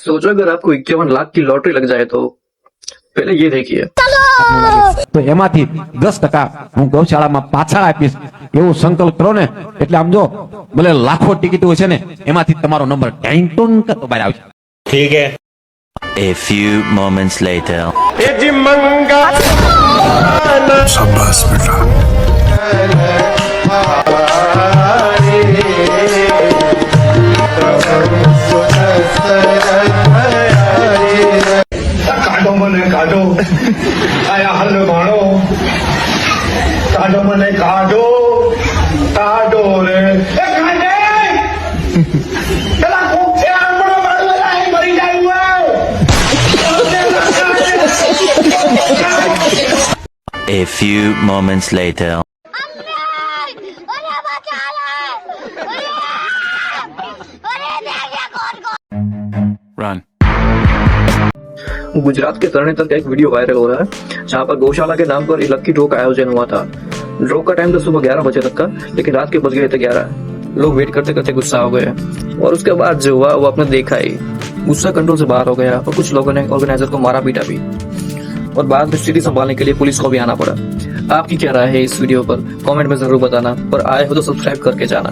सोचो अगर आपको 51 लाख की लॉटरी लग जाए तो पहले ये देखिए। તો એમાંથી 10% હું ગૌશાળામાં પાછળ આપીશ એવું સંકલ્પ કરો ને એટલે આમ જો ભલે લાખો ટિકિટો છે ને એમાંથી તમારો નંબર ઢાઈન ટોન કરતો બહાર આવશે। ठीक है। A few moments later. शाबाश बेटा। काटो मने काटो आया हल मानो काटो मने काटो काटो रे ए काटे तेरा कोक से आंगणो मारलेला है मरी जाई A few moments later. Run. Gujarat के तरणेतर का एक वीडियो वायरल हो रहा है जहां पर गौशाला के नाम पर एक लक्की ड्रॉ का आयोजन हुआ था। ड्रॉ का टाइम था सुबह 11 बजे तक का, लेकिन रात के बज गए थे 11। लोग वेट करते करते गुस्सा हो गए और उसके बाद जो हुआ वो आपने देखा ही। गुस्सा कंट्रोल से बाहर हो गया और कुछ लोगों ने ऑर्गेनाइजर को मारा पीटा भी और बाद में स्थिति संभालने के लिए पुलिस को भी आना पड़ा। आपकी क्या राय है इस वीडियो पर? कमेंट में जरूर बताना और आए हो तो सब्सक्राइब करके जाना।